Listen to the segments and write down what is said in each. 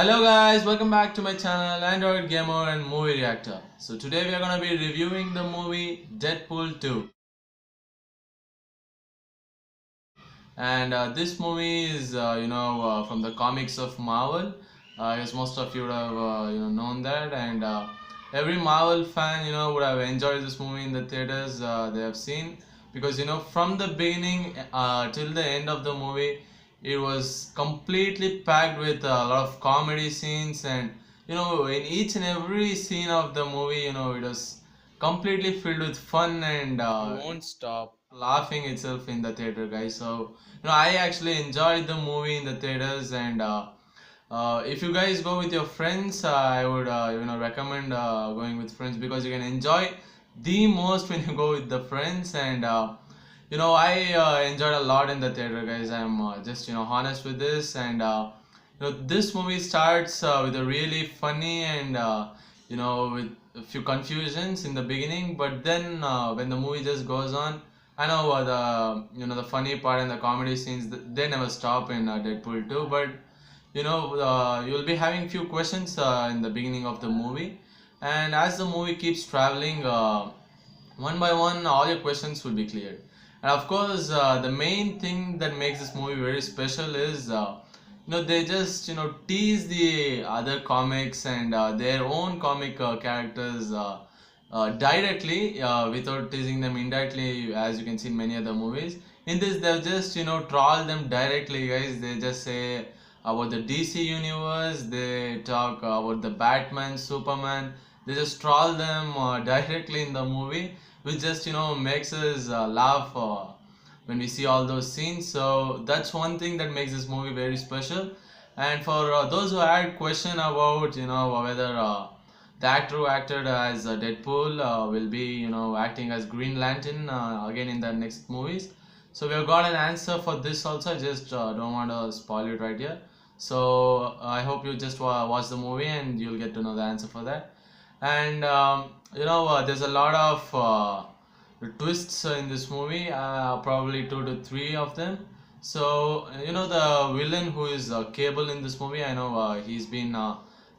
Hello guys, welcome back to my channel Android Gamer and Movie Reactor. So today we are going to be reviewing the movie Deadpool 2. And this movie is from the comics of Marvel. As most of you would have known that, and every Marvel fan would have enjoyed this movie in the theaters. They have seen, because from the beginning till the end of the movie, it was completely packed with a lot of comedy scenes, and in each and every scene of the movie, it was completely filled with fun, and you won't stop laughing itself in the theater, guys. So I actually enjoyed the movie in the theaters, and if you guys go with your friends, I would recommend going with friends, because you can enjoy the most when you go with the friends. And I enjoyed a lot in the theater, guys. I'm just honest with this. And this movie starts with a really funny and with a few confusions in the beginning, but then when the movie just goes on, I know the funny part and the comedy scenes, they never stop in Deadpool 2. But you'll be having few questions in the beginning of the movie, and as the movie keeps traveling, one by one, all your questions will be cleared. And of course, the main thing that makes this movie very special is they just tease the other comics and their own comic characters directly, without teasing them indirectly, as you can see in many other movies. In this, they'll just troll them directly, guys. They just say about the DC universe, they talk about the Batman, Superman. They just troll them directly in the movie, which just makes us laugh when we see all those scenes. So that's one thing that makes this movie very special. And for those who had question about whether the actor who acted as Deadpool will be acting as Green Lantern again in the next movies, so we have got an answer for this also. I just don't want to spoil it right here. So I hope you just watch the movie and you'll get to know the answer for that. And there's a lot of twists in this movie, probably 2 to 3 of them. So the villain who is Cable in this movie, I know he's been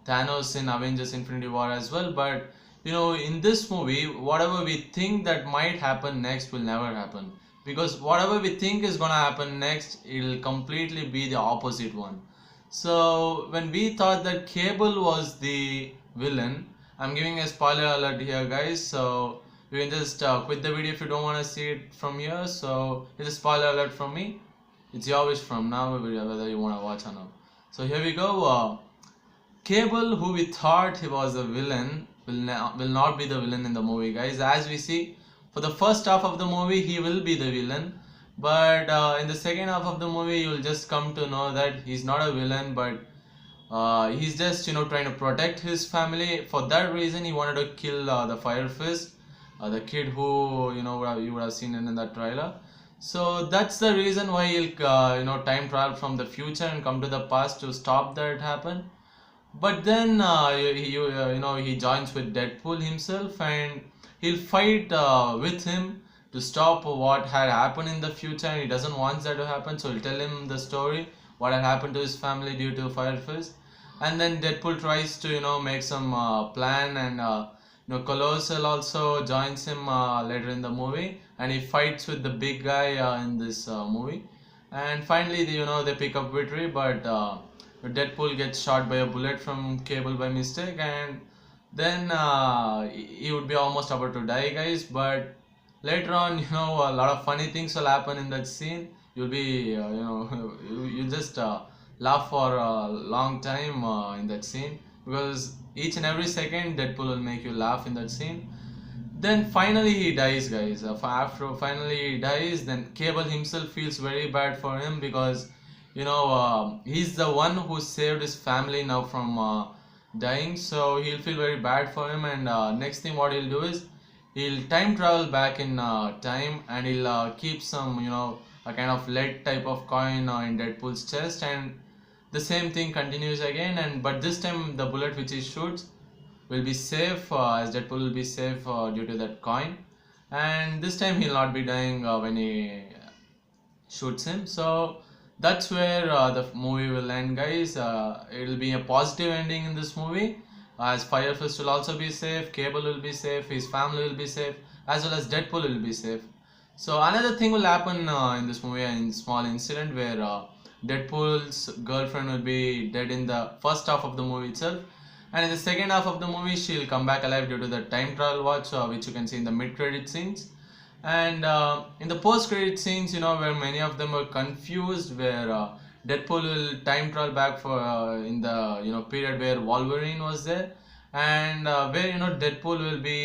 Thanos in Avengers Infinity War as well. But in this movie, whatever we think that might happen next will never happen, because whatever we think is gonna happen next, it'll completely be the opposite one. So when we thought that Cable was the villain, I'm giving a spoiler alert here, guys. So you can just quit the video if you don't want to see it from here. So it's a spoiler alert from me. It's your wish from now whether you want to watch or not. So here we go. Cable, who we thought he was a villain, will not be the villain in the movie, guys. As we see, for the first half of the movie, he will be the villain. But in the second half of the movie, you'll just come to know that he's not a villain, but he's just trying to protect his family. For that reason, he wanted to kill the Fire Fist, the kid who you would have seen in that trailer. So that's the reason why he'll time travel from the future and come to the past to stop that happen. But then he joins with Deadpool himself, and he'll fight with him to stop what had happened in the future, and he doesn't want that to happen. So he'll tell him the story, what had happened to his family due to Fire Fist. And then Deadpool tries to make some plan, and Colossal also joins him later in the movie, and he fights with the big guy in this movie. And finally they pick up victory, but Deadpool gets shot by a bullet from Cable by mistake, and then he would be almost about to die, guys. But later on, a lot of funny things will happen in that scene. You'll be you just laugh for a long time in that scene, because each and every second Deadpool will make you laugh in that scene. Then finally he dies, guys. After finally he dies, then Cable himself feels very bad for him, because he's the one who saved his family now from dying. So he'll feel very bad for him, and next thing what he'll do is he'll time travel back in time, and he'll keep some a kind of lead type of coin in Deadpool's chest, and the same thing continues again. And but this time the bullet which he shoots will be safe, as Deadpool will be safe due to that coin, and this time he'll not be dying when he shoots him. So that's where the movie will end, guys. It will be a positive ending in this movie, as Firefist will also be safe, Cable will be safe, his family will be safe, as well as Deadpool will be safe. So another thing will happen in this movie, a small incident where Deadpool's girlfriend will be dead in the first half of the movie itself, and in the second half of the movie she'll come back alive due to the time travel watch, which you can see in the mid-credit scenes. And in the post-credit scenes, where many of them were confused, where Deadpool will time travel back for in the period where Wolverine was there, and where Deadpool will be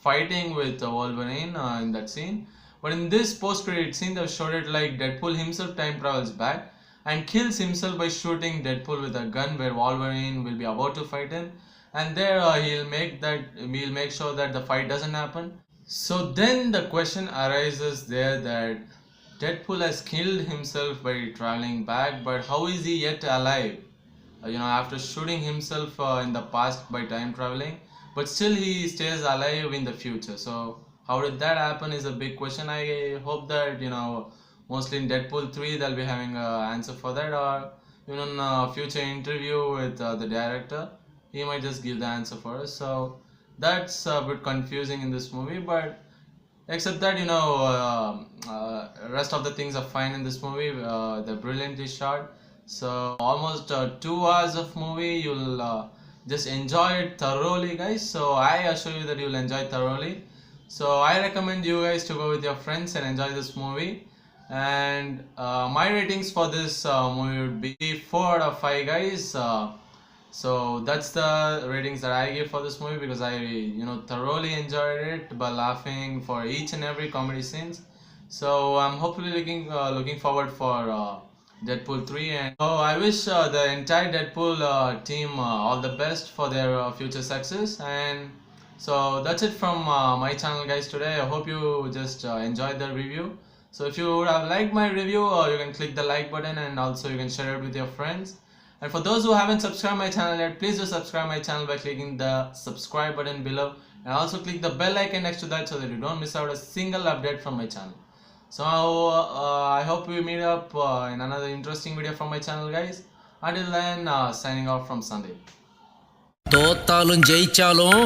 fighting with Wolverine in that scene. But in this post-credit scene, they showed it like Deadpool himself time travels back and kills himself by shooting Deadpool with a gun, where Wolverine will be about to fight him, and there he'll make sure that the fight doesn't happen. So then the question arises there that Deadpool has killed himself by traveling back, but how is he yet alive? After shooting himself in the past by time traveling, but still he stays alive in the future. So how did that happen is a big question. I hope that mostly in Deadpool 3 they'll be having an answer for that, or even in a future interview with the director, he might just give the answer for us. So that's a bit confusing in this movie, but except that rest of the things are fine in this movie. They're brilliantly shot, so almost 2 hours of movie, you'll just enjoy it thoroughly, guys. So I assure you that you'll enjoy it thoroughly. So I recommend you guys to go with your friends and enjoy this movie. And my ratings for this movie would be 4 out of 5, guys. So that's the ratings that I give for this movie, because I thoroughly enjoyed it by laughing for each and every comedy scenes. So I'm hopefully looking forward for Deadpool 3, and I wish the entire Deadpool team all the best for their future success. And so that's it from my channel, guys, today. I hope you just enjoyed the review. So if you would have liked my review, you can click the like button, and also you can share it with your friends. And for those who haven't subscribed my channel yet, please do subscribe my channel by clicking the subscribe button below, and also click the bell icon next to that so that you don't miss out a single update from my channel. So I hope we meet up in another interesting video from my channel, guys. Until then, signing off from Sunday. தோத்தாலும் ஜெயிச்சாலும்